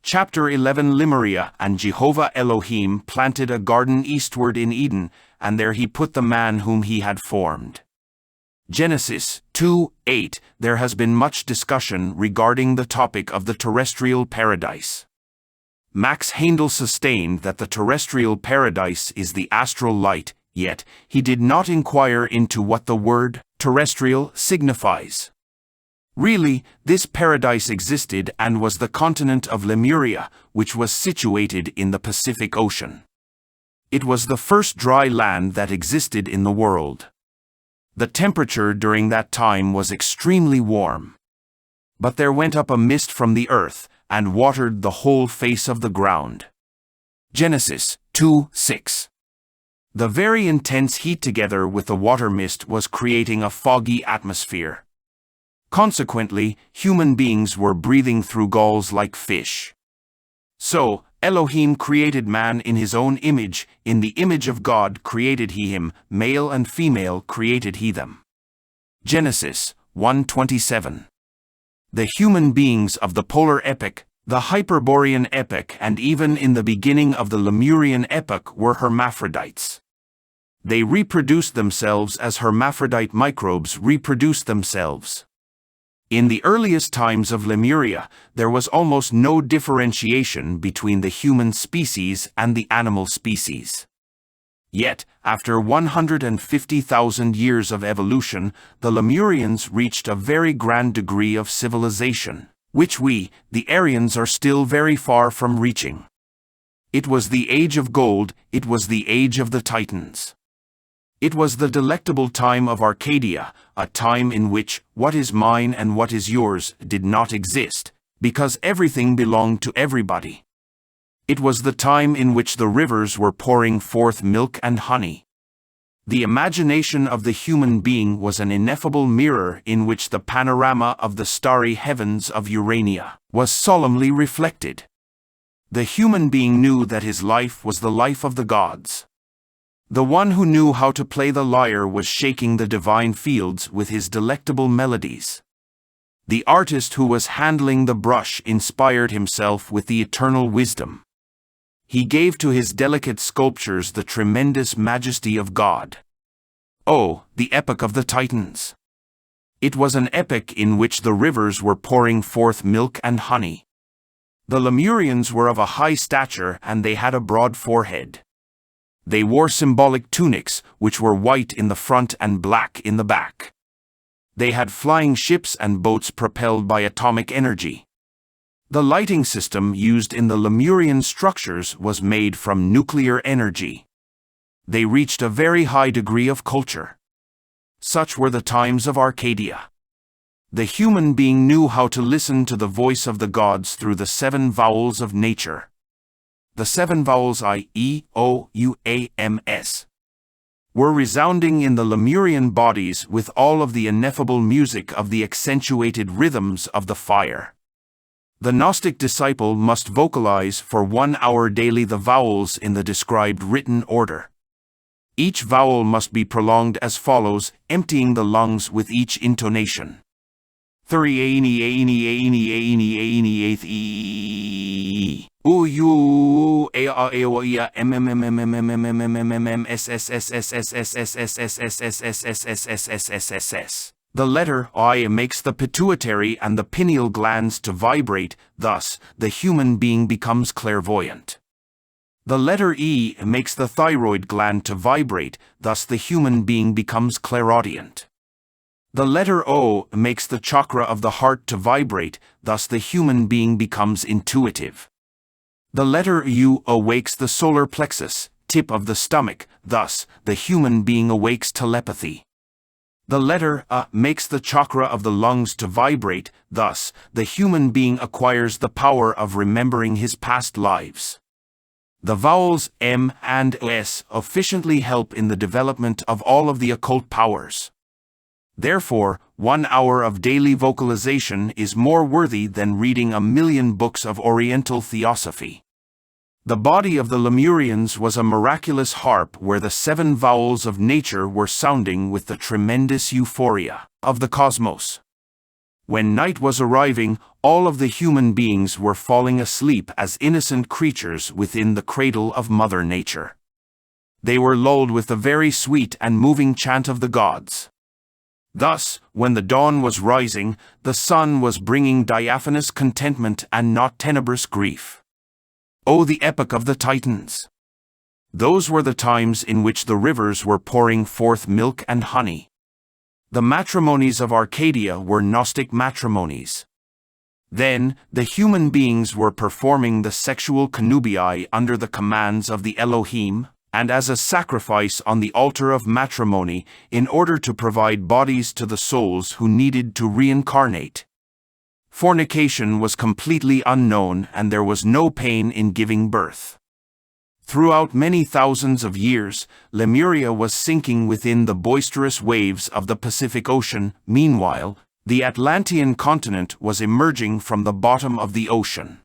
Chapter 11 Lemuria. And Jehovah Elohim planted a garden eastward in Eden, and there he put the man whom he had formed. Genesis 2:8. There has been much discussion regarding the topic of the terrestrial paradise. Max Handel sustained that the terrestrial paradise is the astral light, yet he did not inquire into what the word terrestrial signifies. Really, this paradise existed and was the continent of Lemuria, which was situated in the Pacific Ocean. It was the first dry land that existed in the world. The temperature during that time was extremely warm. But there went up a mist from the earth, and watered the whole face of the ground. Genesis 2:6. The very intense heat together with the water mist was creating a foggy atmosphere. Consequently, human beings were breathing through galls like fish. So, Elohim created man in his own image, in the image of God created he him, male and female created he them. Genesis 1:27. The human beings of the Polar Epoch, the Hyperborean Epoch, and even in the beginning of the Lemurian Epoch were hermaphrodites. They reproduced themselves as hermaphrodite microbes reproduced themselves. In the earliest times of Lemuria, there was almost no differentiation between the human species and the animal species. Yet, after 150,000 years of evolution, the Lemurians reached a very grand degree of civilization, which we, the Aryans, are still very far from reaching. It was the age of gold, it was the age of the Titans. It was the delectable time of Arcadia, a time in which what is mine and what is yours did not exist, because everything belonged to everybody. It was the time in which the rivers were pouring forth milk and honey. The imagination of the human being was an ineffable mirror in which the panorama of the starry heavens of Urania was solemnly reflected. The human being knew that his life was the life of the gods. The one who knew how to play the lyre was shaking the divine fields with his delectable melodies. The artist who was handling the brush inspired himself with the eternal wisdom. He gave to his delicate sculptures the tremendous majesty of God. Oh, the epoch of the Titans! It was an epoch in which the rivers were pouring forth milk and honey. The Lemurians were of a high stature and they had a broad forehead. They wore symbolic tunics, which were white in the front and black in the back. They had flying ships and boats propelled by atomic energy. The lighting system used in the Lemurian structures was made from nuclear energy. They reached a very high degree of culture. Such were the times of Arcadia. The human being knew how to listen to the voice of the gods through the 7 vowels of nature. The 7 vowels I, E, O, U, A, M, S were resounding in the Lemurian bodies with all of the ineffable music of the accentuated rhythms of the fire. The Gnostic disciple must vocalize for 1 hour daily the vowels in the described written order. Each vowel must be prolonged as follows, emptying the lungs with each intonation. The letter I makes the pituitary and the pineal glands to vibrate, thus, the human being becomes clairvoyant. The letter E makes the thyroid gland to vibrate, thus the human being becomes clairaudient. The letter O makes the chakra of the heart to vibrate, thus the human being becomes intuitive. The letter U awakes the solar plexus, tip of the stomach, thus, the human being awakes telepathy. The letter A makes the chakra of the lungs to vibrate, thus, the human being acquires the power of remembering his past lives. The vowels M and S efficiently help in the development of all of the occult powers. Therefore, 1 hour of daily vocalization is more worthy than reading 1,000,000 books of Oriental theosophy. The body of the Lemurians was a miraculous harp where the 7 vowels of nature were sounding with the tremendous euphoria of the cosmos. When night was arriving, all of the human beings were falling asleep as innocent creatures within the cradle of Mother Nature. They were lulled with the very sweet and moving chant of the gods. Thus, when the dawn was rising, the sun was bringing diaphanous contentment and not tenebrous grief. Oh, the epoch of the Titans! Those were the times in which the rivers were pouring forth milk and honey. The matrimonies of Arcadia were Gnostic matrimonies. Then, the human beings were performing the sexual connubii under the commands of the Elohim, and as a sacrifice on the altar of matrimony, in order to provide bodies to the souls who needed to reincarnate. Fornication was completely unknown, and there was no pain in giving birth. Throughout many thousands of years, Lemuria was sinking within the boisterous waves of the Pacific Ocean. Meanwhile, the Atlantean continent was emerging from the bottom of the ocean.